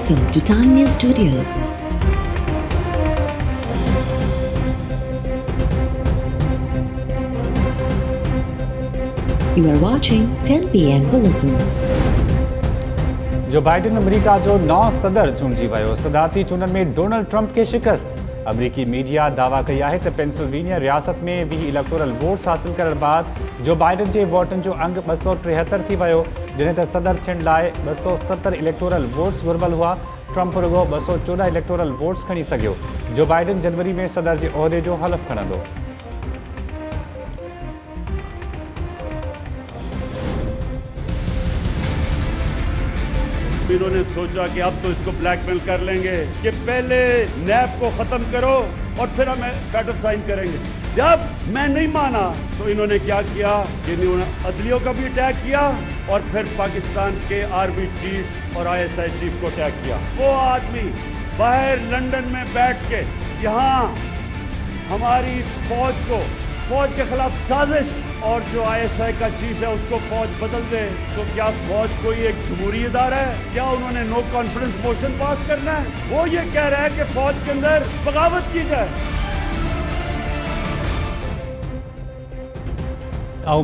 Welcome to Time News Studios. You are watching 10 PM Bulletin. जो Biden America जो नौ सदर चूंडिजी वियो। सदारती चूंडनि में डोनाल्ड ट्रंप खे शिकस्त। अमरीकी मीडिया दावा कई है तो पेंसिल्वेनिया रियासत में 20 इलेक्टोरल वोट्स हासिल करण बाद जो बाइडन के वोटन जो अंग 273 थी वियो, जैसे तो सदर थियण लाइ 270 इलेक्टोरल वोट्स घुर्बल हुआ। ट्रंप रुगो 214 इलेक्टोरल वोट्स खणी सघियो। जो बाइडन जनवरी में सदर के उहिदे जो हलफ खणंदो। इन्होंने सोचा कि अब तो इसको ब्लैकमेल कर लेंगे कि पहले नैब को खत्म करो और फिर हम बैटल साइन करेंगे। जब मैं नहीं माना तो इन्होंने क्या किया कि इन्होंने अदलियों का भी अटैक किया और फिर पाकिस्तान के आर्मी चीफ और ISI चीफ को अटैक किया। वो आदमी बाहर लंदन में बैठ के यहाँ हमारी फौज के खिलाफ साजिश, और जो ISI का चीफ है उसको फौज बदल दे। तो क्या फौज कोई एक जमहूरी इदारा है? क्या उन्होंने नो कॉन्फिडेंस मोशन पास करना है? वो ये कह रहा है कि फौज के अंदर बगावत की जाए।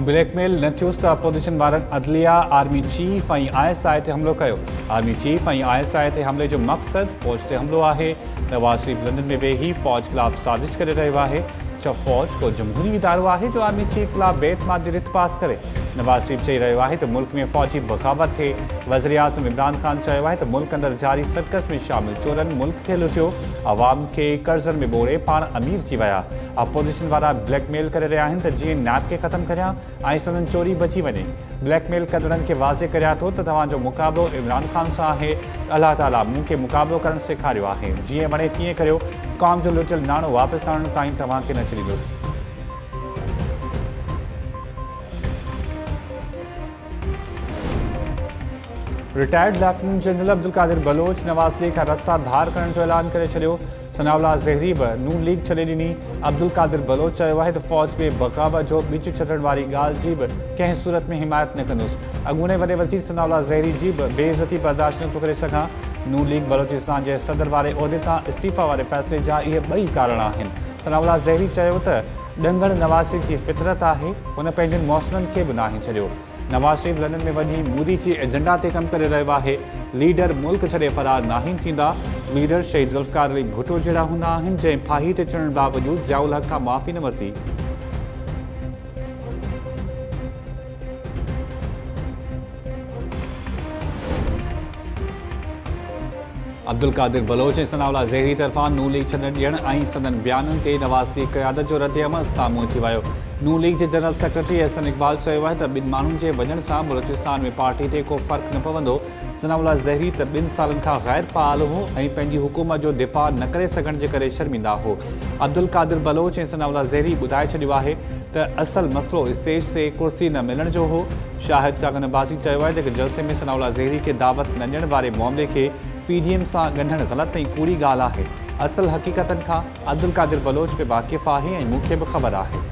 ब्लैकमेल न थियुसि त अपोजिशन वारनि अदलिया, आर्मी चीफ और ISI ते हमलो कयो। आर्मी चीफ और ISI ते हमले जो मकसद फौज ते हमलो है। नवाज शरीफ लंदन में वेही फौज खिलाफ साजिश करे रहियो है। फौज को जमहूरी इदारो है जो आर्मी चीफ खिलाफ बेतमाद रिथ पास करे। नवाज शरीफ चई रहियो है तो मुल्क में फौजी बगावत थे। वज़ीर आज़म इमरान खान चयो है तो मुल्क अंदर जारी सर्कस में शामिल चोरन मुल्क के लुटियो, आवाम के कर्जन में बोड़े पान अमीर थी विया। अपोजिशन वारा ब्लैकमेल करे रहा है तो जी नैब के खत्म करिया ऐं संदन चोरी बची वने। ब्लैकमेल कंदड़न के वाज़े करिया तो तव्हांजो मुक़ाबलो इमरान खान सां है। अल्लाह ताला मूंखे मुक़ाबलो करण सेखारियो है। जीअं वणे तीअं करियो। कौम जो लुटियल नाणो वापस आणण ताईं तव्हांखे न छॾींदुसि। Retired lieutenant general Abdul Qadir Baloch Nawaz league का रस्ता धार करण जो ऐलान करे छॾियो। सनाउल्लाह ज़हरी भी नून लीग छॾे ॾिनी। अब्दुल कादिर बलोच चयो है तो फौज में बगावत जो बिच छॾण वारी ॻाल्हि जी भी कंहिं सूरत में हिमायत न कंदुसि। अॻूणे वॾे वज़ीर सनाउल्लाह ज़हरी जी भी बेइज़्ज़ती बर्दाश्त नथो करे सघां। नून लीग बलोचिस्तान के सदर वारे उहिदे तां इस्तीफ़ा वारे फ़ैसिले जा इहे ॿई कारण आहिनि। सनाउल्लाह ज़हरी चयो त ॾंगड़ नवाज शरीफ की फितरत है। हुन पंहिंजनि मौसमनि खे भी नाहे छॾियो। नवाज शरीफ लंदन में वही मोदी के एजेंडा ते कम करे रहियो है। लीडर मुल्क छॾे फरार नाहिन थींदा। लीडर शहीद ज़ुल्फ़िकार अली भुट्टो जहिड़ा हूंदा आहिनि जंहिं फाही ते चढ़ण बावजूद ज़ियाउल हक़ खां माफ़ी न वरिती। अब्दुल कादिर बलोच ऐं सनाउल्लाह ज़हरी तरफ़ां नून लीग छॾण ॾियण ऐं संदन बयाननि ते नवाज़ लीग क़यादत जो रद्द अमल साम्हूं अची वियो। नून लीग के जनरल सेक्रेटरी एहसन इकबाल चयो है तो ॿिनि माण्हुनि जे वञण सां बलोचिस्तान में पार्टी ते को फ़र्क़ु न पवंदो। सनाउल्लाह ज़हरी तो 2 सालनि खां गैर फ़ाल हो ऐं पंहिंजी हुकूमत जो दिफ़ा न करे सघण जे करे शर्मिंदा हो। अब्दुल कादिर बलोच ऐं सनाउल्लाह ज़हरी ॿुधाए छॾियो है तो असल मसलो स्टेज से कुर्सी न मिलण जो हो। शाहिद कागन अब्बासी चयो है कि जलसे में सनाउल्लाह ज़हरी के दावत न ॾियण वारे मामले के PDM सां ॻंढण ग़लत ऐं कूड़ी ॻाल्हि है। असल हक़ीक़तनि खां अब्दुल कादिर बलोच भी वाक़िफ़ है ऐं मूंखे भी ख़बर है।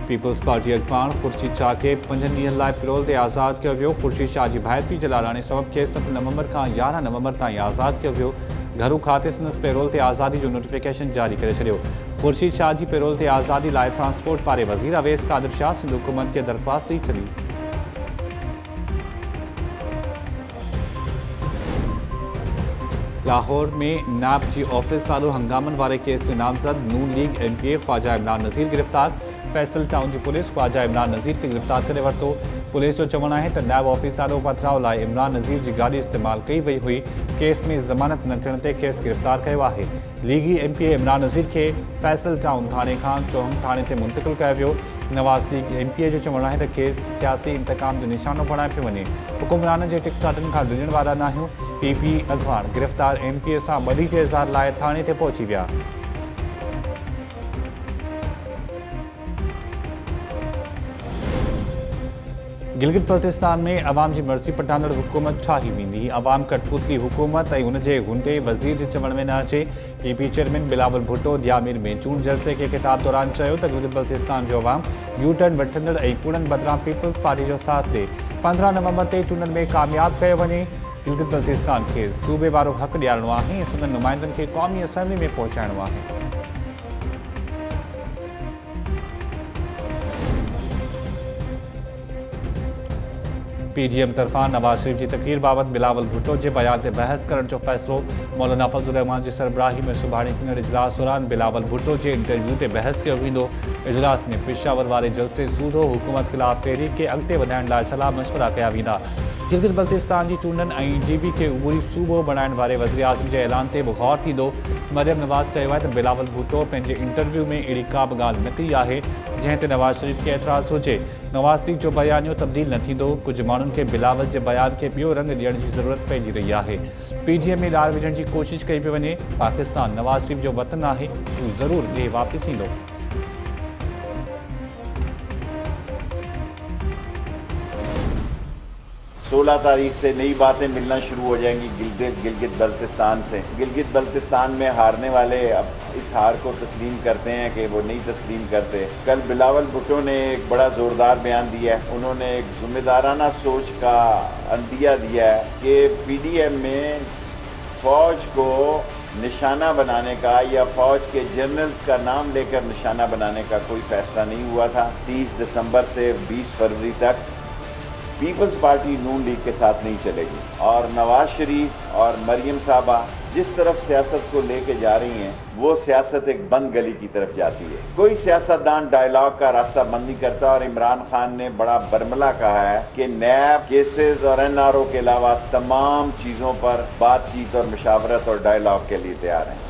पीपल्स पार्टी अगवान खुर्शीद शाह के 5 ॾींहनि लाइ पैरोल ते आज़ादु कयो वियो। खुर्शीद शाह जी भाइटिरी जे लालाणे सबब खे 7 नवंबर खां 11 नवंबर ताईं आज़ादु कयो वियो। घरू खाते संदसि पैरोल ते आज़ादी जो नोटिफिकेशन जारी करे छॾियो। खुर्शीद शाह जी पैरोल ते आज़ादी लाइ ट्रांसपोर्ट वारे वज़ीर अवैस कादिर शाह सिंध हुकूमत खे दरख़्वास्त ॾेई छॾी। लाहौर में नैब की ऑफिस सालो हंगामन वारे केस में नामजद नून लीग MPA ख्वाजा इमरान नज़ीर गिरफ्तार। फैसल टाउन की पुलिस ख्वाजा इमरान नज़ीर के गिरफ्तार करे वरितो। पुलिस जो चवणु है तो नैब ऑफिस सालो पथराव लाइ इमरान नज़ीर की गाड़ी इस्तेमाल कई वही हुई। केस में ज़मानत न थियण ते केस गिरफ्तार किया है। लीगी MPA इमरान नज़ीर के फैसल टाउन थाने का चौहम थाने ते मुंतकिल किया वियो। नवाज लीग MPA जो चवणु है तो केस सियासी इंतकाम जो निशानो बणाए पियो वञे। हुकुमरान के टिकसाटन खां डिॼण वारा न आहियूं। PP अगवान गिरफ्तार MPA सां ॿधी जे इज़हार लाइ थाने ते पहुची विया। गिलगित बल्तिस्तान में अवाम जी मर्ज़ी पटांदड़ हुकूमत ठाही वेंदी। अवाम कठपुतली हुकूमत ऐं हुनजे हुंदे वज़ीर जे चवण में न अचे। पीपी चेयरमैन बिलावल भुट्टो दियामिर में चूंड जलसे के ख़िताब दौरान चयो त गिलगित बल्तिस्तान जो अवाम यू टर्न वठंदड़ ऐं पूरन बदिरां पीपल्स पार्टी जो साथ ॾे 15 नवंबर ते चूंडनि में कामयाब कयो वञे। गिलगित बल्तिस्तान खे सूबे वारो हक़ ॾियारणो आहे ऐं संदनि नुमाइंदनि खे क़ौमी असैम्बली में पहुचाइणो आहे। पीडीएम तरफां नवाज शरीफ की तकरीर बाबत बिलावल भुट्टो के बयान से बहस करण जो फैसलो। मौलाना फजल रहमान की सरबराही में सुभाणे थींदड़ इजलास दौरान बिलावल भुट्टो के इंटरव्यू से बहस किया वेंदो। इजलास में पेशावर वाले जलसे सूदो हुकूमत खिलाफ तहरीक के अॻिते वधाइण लाइ सलाह मशवरा कया वेंदा। गिलगित बल्तिस्तान की चूंडनि ऐं जीबी के उबूरी सूबो बणाइण वारे वज़ीर आज़म के ऐलान ते गौर थींदो। मरियम नवाज़ चयो आहे त बिलावल भुट्टो पंहिंजे इंटरव्यू में अहिड़ी का बि ॻाल्हि न कई आहे जंहिं ते नवाज़ शरीफ खे एतराज़ हुजे। नवाज़ शरीफ जो बयानियो तब्दील न थींदो। कुछ माण्हुनि खे बिलावल के बयान के ॿियो रंग ॾियण जी ज़रूरत पइजी रही है। पीडीएम में ॾार विझण की कोशिश कई पई वञे। पाकिस्तान नवाज़ शरीफ जो वतन आहे, हू ज़रूर ॾे वापस ईंदो। 16 तारीख से नई बातें मिलना शुरू हो जाएंगी गिलगित बल्तिस्तान से। गिलगित बल्तिस्तान में हारने वाले अब इस हार को तस्लीम करते हैं कि वो नहीं तस्लीम करते। कल बिलावल भुट्टो ने एक बड़ा ज़ोरदार बयान दिया है। उन्होंने एक जिम्मेदाराना सोच का अंदिया दिया है कि पीडीएम में फ़ौज को निशाना बनाने का या फ़ौज के जनरल्स का नाम लेकर निशाना बनाने का कोई फैसला नहीं हुआ था। 30 दिसंबर से 20 फरवरी तक पीपल्स पार्टी नून लीग के साथ नहीं चलेगी और नवाज शरीफ और मरियम साहबा जिस तरफ सियासत को लेके जा रही हैं वो सियासत एक बंद गली की तरफ जाती है। कोई सियासतदान डायलॉग का रास्ता बंद नहीं करता और इमरान खान ने बड़ा बरमला कहा है कि नैब केसेस और एनआरओ के अलावा तमाम चीज़ों पर बातचीत और मुशावरत और डायलॉग के लिए तैयार हैं।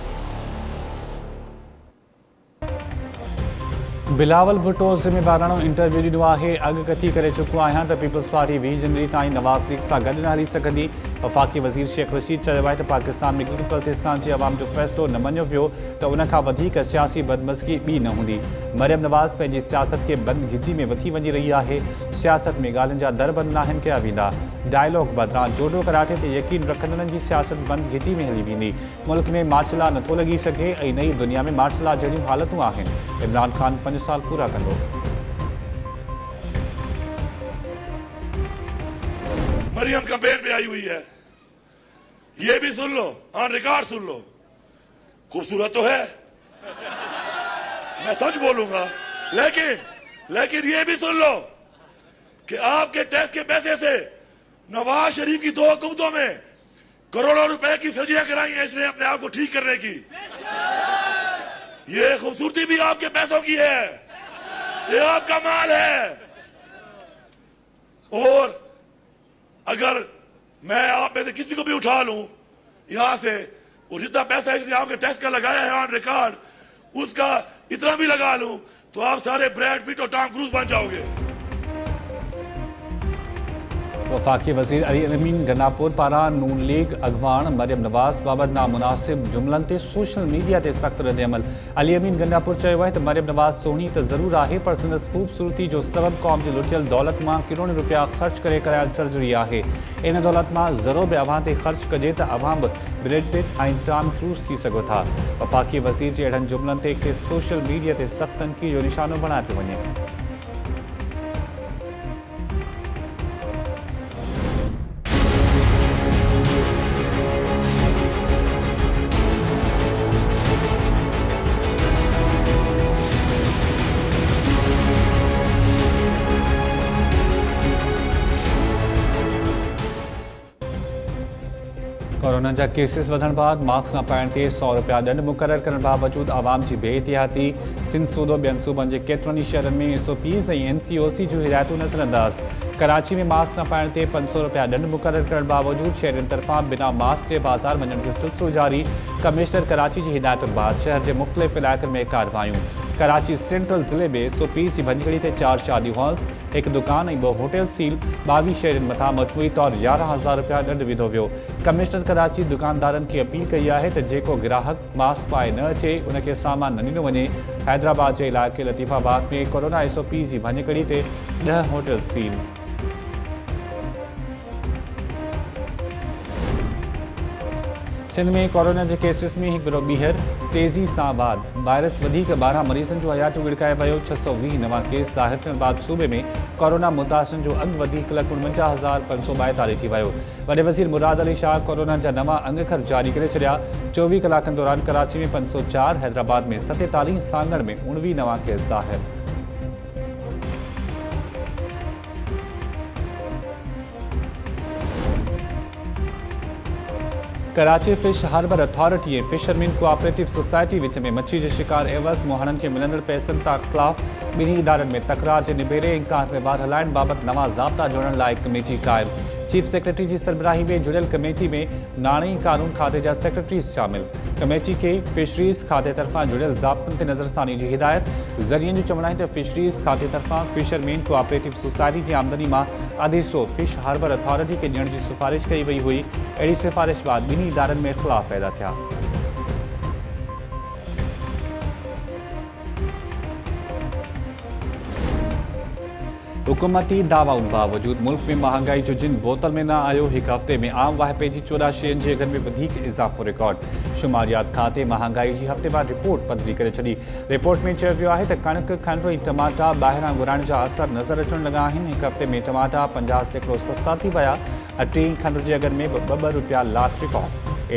बिलावल भुट्टो ज़िम्मेवारानो इंटरव्यू ॾिनो आहे। अॻकथी करे चुको आहियां त पीपल्स पार्टी 20 जनवरी ताईं नवाज़ लीग सां गॾु न हली सघंदी। वफ़ाक़ी वज़ीर शेख रशीद चयो आहे त पाकिस्तान में गिलगित बल्तिस्तान जे अवाम जो फ़ैसिलो न मञियो वियो त उनखां वधीक सियासी बदमज़गी ॿी न हूंदी। मरियम नवाज़ पंहिंजी सियासत खे बंद घिटी में वठी वञी रही आहे। सियासत में ॻाल्हियुनि जा दर बंद नाहिनि कया वेंदा। डायलॉग बदिरां जोडो कराटे ते यकीन रखंदड़नि जी सियासत बंद घिटी में हली वेंदी। मुल्क में मार्शल लॉ नथो लॻी सघे ऐं नई दुनिया में मार्शल लॉ जहिड़ियूं हालतूं आहिनि। इमरान खान 5 साल पूरा कंदो। मरियम कंपेन पे आई हुई है, ये भी सुन लो, ऑन रिकॉर्ड सुन लो। खूबसूरत तो है, मैं सच बोलूंगा, लेकिन ये भी सुन लो कि आपके टैक्स के पैसे से नवाज शरीफ की 2 हुकूमतों में करोड़ों रुपए की सर्जरियां कराई है इसने अपने आप को ठीक करने की। ये खूबसूरती भी आपके पैसों की है, ये आपका माल है। और अगर मैं आप में से किसी को भी उठा लूं यहां से, और जितना पैसा इसने आपके टैक्स का लगाया है ऑन रिकॉर्ड, उसका इतना भी लगा लूं तो आप सारे ब्रैड पिट और टॉम क्रूज बन जाओगे। वफ़ाक़ी वज़ीर अली अमीन गन्नापुर पारां नून लीग अगवान मरियम नवाज़ बाबत नामुनासिब जुमलन ते सोशल मीडिया ते सख्त रद्दअमल। अली अमीन गन्नापुर चयो आहे त मरियम नवाज़ सोणी त ज़रूर आहे पर संदसि ख़ूबसूरती जो सबब क़ौम जी लुटियल दौलत मां किरोड़ रुपया ख़र्च करे करायल सर्जरी आहे। इन दौलत मां ज़रो बि अव्हां ते ख़र्च कजे त अव्हां बि ब्रेड पिट ऐं टॉम क्रूज़ थी सघो था। वफ़ाक़ी वज़ीर जे अहिड़नि जुमलनि ते के सोशल मीडिया ते सख़्त तनक़ीद जो निशानो बणाए पियो वञे। कोरोना जा केसेस वधण बाद मास्क न पाइण ते 100 रुपया दंड मुक़रर करण बावजूद आवाम जी बेइतिहाती। सिंध सूदो ॿियनि सूबनि जे केतिरनि ई शहरनि में SOPs ऐं NCOC जूं हिदायतूं नज़रअंदाज़। कराची में मास्क न पाइण ते 500 रुपया दंड मुक़रर करण बावजूद शहरियुनि तरफ़ां बिना मास्क जे बाज़ार वञण जो सिलसिलो जारी। कमिश्नर कराची जी हिदायतुनि बाद शहर जे मुख़्तलिफ़ इलाइक़नि में कार्रवायूं। कराची सेंट्रल ज़िले में SOPs जी भंजगड़ी ते 4 शादी हॉल्स, 1 दुकान ऐं 2 होटल सील। 22 शहरियुनि मथां मजमूई तौरु 11,000 रुपया दंड विधो वियो। कमिश्नर कराची दुकानदारनि खे अपील कई आहे त जेको ग्राहक मास्क पाए न अचे उनखे सामान न ॾिनो वञे। हैदराबाद जे इलाइक़े लतीफ़ाबाद में कोरोना SOPs जी भंजगड़ी ते 10 होटल सील। सिंध में कोरोना के केसिस में एक भेरो ॿीहर तेज़ी सां बाद वायरस वधीक 12 मरीज़नि जो हयात विड़काए वियो। 620 नवां केस ज़ाहिर थियण बाद सूबे में कोरोना मुतासिरनि जो अघु वधी 1,49,542 थी वियो। वॾे वज़ीर मुराद अली शाह कोरोना जा नवां अंगखर जारी करे छॾिया। 24 कलाकनि दौरान कराची में 504, हैदराबाद में 47, सांगड़ में 19 नवां केस ज़ाहिर। कराची फिश हार्बर अथॉरिटी ऐं फिशरमैन कोऑपरेटिव सोसाइटी विच में मच्छी जे शिकार एवज़ मुहाणनि खे मिलंदड़ पैसनि तां ख़िलाफ़ ॿिन्ही इदारनि में तकरार जे निबेरे ऐं कारबार हलाइण बाबति नवां ज़ाब्ता जोड़ण लाइ कमेटी क़ाइमु। चीफ सेक्रेटरी जी सरबराही में जुड़ियल कमेटी में नाणे कानून खाते जा सेक्रेटरीज़ शामिल। कमेटी के फिशरीज़ खाते तरफ़ां जुड़ियल ज़ाब्तनि ते नज़रसानी जी हिदायत। ज़रियनि जो चवणु आहे त फिशरीज़ खाते तरफ़ां फिशरमैन कोऑपरेटिव सोसाइटी जी आमदनी मां आधे हिसो फिश हार्बर अथॉरिटी खे ॾियण जी सिफ़ारिश कई वई हुई। अहिड़ी सिफ़ारिश बाद ॿिन्ही इदारनि में इख़्तिलाफ़ पैदा थिया। हुकूमती दावाउनि बावजूद मुल्क में महांगाई जो जिन बोतल में न आयो। एक हफ़्ते में आम वाहिपे जी 14 शयुनि जे अघनि में वधीक इज़ाफ़ो रिकॉर्ड। शुमारियात खाते महांगाई जी हफ़्तेवार रिपोर्ट पधरी करे छॾी। रिपोर्ट में चयो वियो आहे त कणिक, खंडु ऐं टमाटा ॿाहिरां घुराइण जा असर नज़र अचण लॻा आहिनि। हिक हफ़्ते में टमाटा 50% सस्ता थी विया। अटे ऐं खंडु जे अघनि में ॿ रुपया लाख रिकॉर्ड।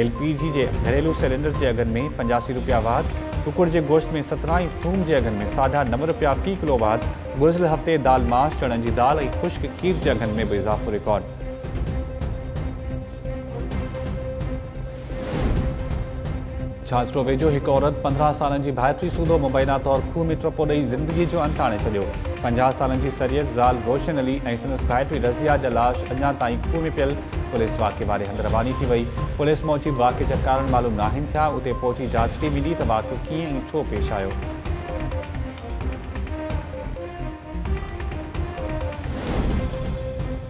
LPG जे घरेलू सिलेंडर जे अघनि में 85 रुपया वाध। कुकुड़ जे गोश्त में 17 ऐं थूम जे अघनि में 9.5 रुपया फ़ी किलो वाध। गुज़िरियल हफ़्ते दाल माश, चणनि जी दाल ऐं ख़ुश्क खीर जे अघनि में बि इज़ाफ़ो रिकॉर्ड। छाछरो वेझो हिकु औरत 15 सालनि जी भाइटी सूदो मुबैना तौर खूह में टपो ॾेई ज़िंदगी जो अंत आणे छॾियो। 50 सालनि जी सरियत ज़ाल रोशन अली ऐं संदसि भाइटी रज़िया जा लाश अञा ताईं खूह में पियल। पुलिस वाक़े वारे हंधि रवानी थी वई। पुलिस मूजिबि वाक़े जा कारण मालूम न आहिनि थिया। उते पहुची जांच कई वेंदी त वाक़ियो कीअं ऐं छो पेश आयो।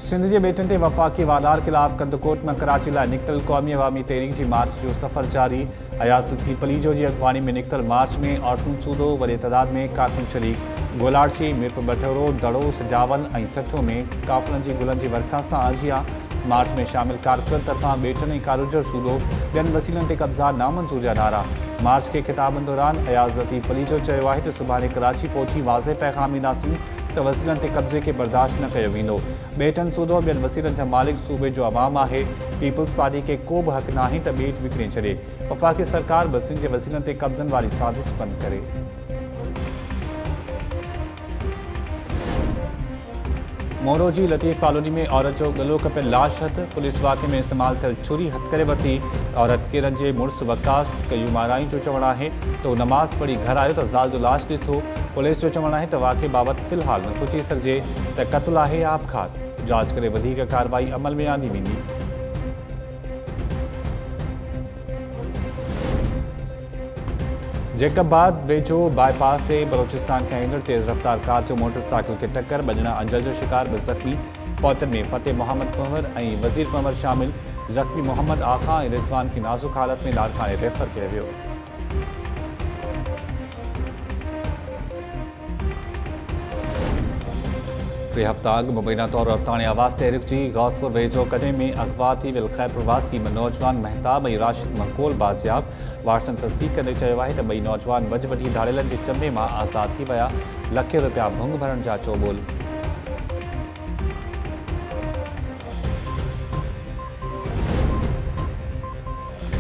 सिंध जे बेटनि ते वफ़ाक़ी वाधार ख़िलाफ़ कंदकोट में कराची लाइ निकितल क़ौमी अवामी तहरीक जी मार्च जो सफ़र जारी। अयाज़ लतीफ़ पलीजो जी अॻवानी में निकितल मार्च में औरतुनि सूदो, वॾे तइदाद में कारकुन शरीक। गोलाड़ची, मीरपुर बठोरो, दड़ो, सजावल ऐं ठठो में काफ़िलनि जी गुलनि जी वर्खा सां आजिया। मार्च में शामिल कारकुन तरफ़ां बेटनि ऐं कारूजर सूदो, ॿियनि वसीलनि ते कब्ज़ा नामंज़ूर जा नारा। मार्च के खिताबनि दौरान अयाज़ लतीफ़ पलीजो चयो आहे त सुभाणे कराची पहुची वाज़े पैगाम ॾींदासीं त वसीलनि ते कब्ज़े खे बर्दाश्त न कयो वेंदो। बेटनि सूदो, ॿियनि वसीलनि जा मालिक सूबे जो अवाम आहे। पीपल्स पार्टी खे को बि हक़ नाहे त ॿेट विकिणे छॾे। वफ़ाक़ी सरकार बसियुनि जे वसीलनि ते कब्ज़नि वारी साज़िश बंदि करे। मोरो जी लतीफ़ कॉलोनी में औरत जो गलो कपियल लाश हथ। पुलिस वाक़े में इस्तेमाल थियल छुरी हथ करे वरिती। औरत किरन जे मुड़ुस वकास कयूमाराई जो चवणु आहे त हू नमाज़ पढ़ी घर आयो त ज़ाल जो लाश ॾिठो। पुलिस जो चवणु आहे त वाक़े बाबति फ़िलहाल नथो चई सघिजे त क़त्ल आहे या आपघात। जांच करे वधीक कार्रवाई अमल में आंदी वेंदी। जैकबाद वेझो बाईपास से बलोचिस्तान खां ईंदड़ तेज़ रफ़्तार कार जो मोटरसाइकिल खे टक्कर। 2 ॼणा अंजल जो शिकार, 2 ज़ख़्मी। फौतन में फ़तेह मोहम्मद कंवर ऐं वज़ीर कंवर शामिल। ज़ख़्मी मोहम्मद आख़ा ऐं रिज़वान की नाज़ुक हालत में लाड़काने रेफर कयो वियो। टे हफ़्ता अॻु मुबैना तौर औरताणे आवाज़ ते रुकिजी गौसपुर वेझो कॾहिं में अगवा थी वियल ख़ैर प्रवासी नौजवान महताब ऐं राशिद मंकोल बाज़ियाब। वारसनि तस्दीक कंदे चयो आहे त ॿई नौजवान वॾी वॾी धाड़ेलनि जे चंबे मां आज़ाद थी विया। लखे रुपया भुंग भरण जा चोबोल।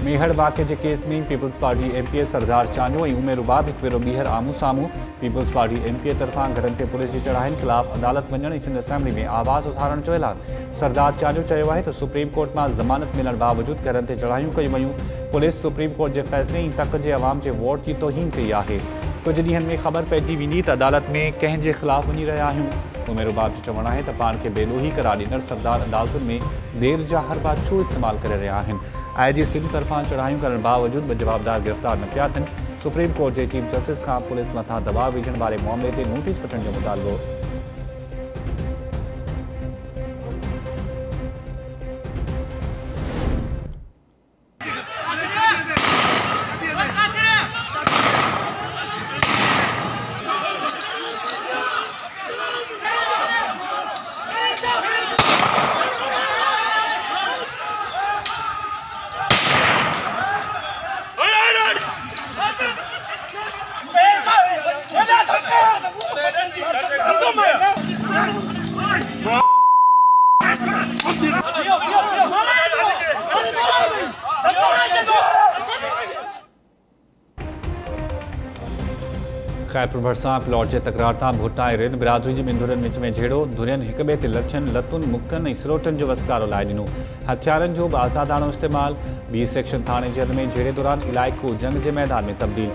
मेहड़ वाक़े जे केस में पीपल्स पार्टी MP सरदार चांजो ऐं उमेर उबाब हिकु भेरो ॿीहर आम्हूं साम्हूं। पीपल्स पार्टी MP तरफ़ां घरनि ते पुलिस जी चढ़ाइनि ख़िलाफ़ अदालत वञण ऐं सिंध असेंबली में आवाज़ उथारण जो ऐलान। सरदार चांजो चयो आहे त सुप्रीम कोर्ट मां ज़मानत मिलण बावजूदि घरनि ते चढ़ाइयूं कयूं वयूं। पुलिस सुप्रीम कोर्ट जे फ़ैसिले ऐं तक जे अवाम जे वोट जी तौहीन कई आहे। कुझु ॾींहनि में ख़बर पइजी वेंदी त अदालत में कंहिं जे ख़िलाफ़ वञी रहिया आहियूं। उमेर उबाब जो चवणु आहे त पाण खे बेलोही करार ॾींदड़ सरदार अदालतुनि में देर जा हरबा छो इस्तेमालु करे रहिया आहिनि। IG सिंध तरफ़ां चढ़ाइयूं करण बावजूदि 2 जवाबदार गिरफ़्तार न पिया थियनि। सुप्रीम कोर्ट जे चीफ जस्टिस खां पुलिस मथां दबाव विझण वारे मामले ते नोटिस वठण जो मुतालबो। खैरपुर भरिसां प्लॉट जे तकरार तां भुट्टा ऐं रिन बिरादरी जे ॿिनि विच में झेड़ो धुरियनि हिक ॿिए ते लछनि लतुनि मुक्कनि ऐं स्रोटनि जो वसकारो लाइ ॾिनो। हथियारनि जो बाज़ादाणो इस्तेमालु। बी सेक्शन थाणे जे हद में झेड़े दौरान इलाइक़ो जंग जे मैदान में तब्दील।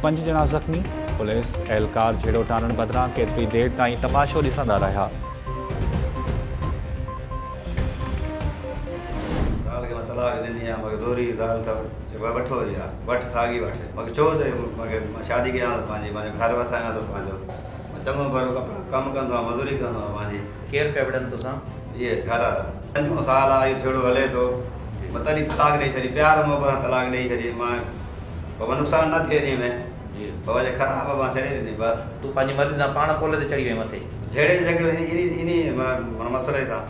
5 ॼणा ज़ख़्मी। पुलिस एहलकार झेड़ो टारण बदिरां केतिरी देर ताईं तमाशो ॾिसंदा रहिया। वठो या वठ साॻी वठ मूंखे छो त मूंखे शादी कयां थो पंहिंजे घर वसायां थो पंहिंजो चङो भरो कमु कंदो आहे मज़ूरी कंदो आहे पंहिंजी। केरु पिया विढ़नि तोसां? इहे घर वारा 5 साल आहे इहो छेड़ो हले थो तॾहिं तलाक ॾेई छॾी प्यार मोहबत सां तलाक ॾेई छॾी मां बाबा नुक़सानु न थिए इन में बाबा जे ख़राबु मां छॾे ॾिनी बसि। तूं पंहिंजी मर्ज़ी सां पाण पोले ते चढ़ी वई मथे झेड़े जी जॻह इन मसइले सां।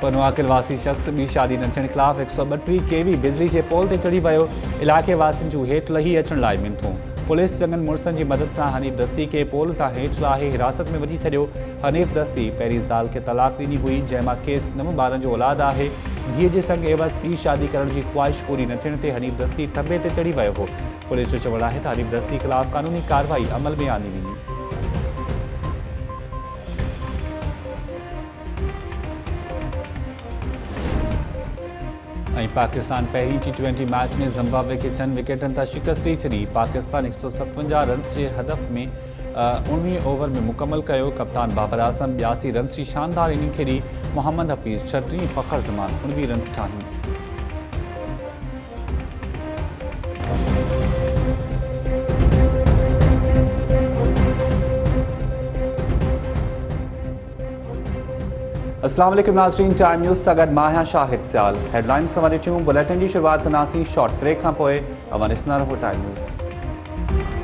पनवाकिल वासी शख़्स ॿी शादी न थियण ख़िलाफ़ 132 kV बिजली जे पोल ते चढ़ी वियो। इलाइक़े वासियुनि जूं हेठि लही अचण लाइ मिंथूं। पुलिस चङनि मुड़सनि जी मदद सां हनीफ़ दस्ती खे पोल तां हेठि लाहे हिरासत में वठी छॾियो। हनीफ़ दस्ती पहिरीं ज़ाल खे तलाक ॾिनी हुई जंहिंमां खेसि 9 ॿारनि जो औलाद आहे। धीअ जे संग एवज़ ॿी शादी करण जी ख़्वाहिश पूरी न थियण ते हनीफ़ दस्ती थॿे ते चढ़ी वियो हो। पुलिस जो चवणु आहे त हनीफ़ दस्ती ख़िलाफ़ क़ानूनी कार्रवाई अमल में आंदी वेंदी। पाकिस्तान पहिरीं T20 मैच में ज़िम्बाब्वे के 6 विकेटनि तां शिकस्त ॾेई छॾी। पाकिस्तान 157 रन्स जे हदफ़ में 19 ओवर में मुकमल कयो। कप्तान बाबर आज़म 82 रन्स जी शानदार इनिंग खेॾी। मोहम्मद हफ़ीज़ 36, फ़ख़्र ज़मान 19 रन्स ठाही। अस्सलाम वालेकुम नाज़रीन, टाइम न्यूज़ सां गॾु मां आहियां शाहिद सियाल। हेडलाइन्स वारी थियूं बुलेटिन जी शुरूआत कंदासीं शॉर्ट ब्रेक खां पोइ। अवां ॾिसंदा रहो टाइम न्यूज़।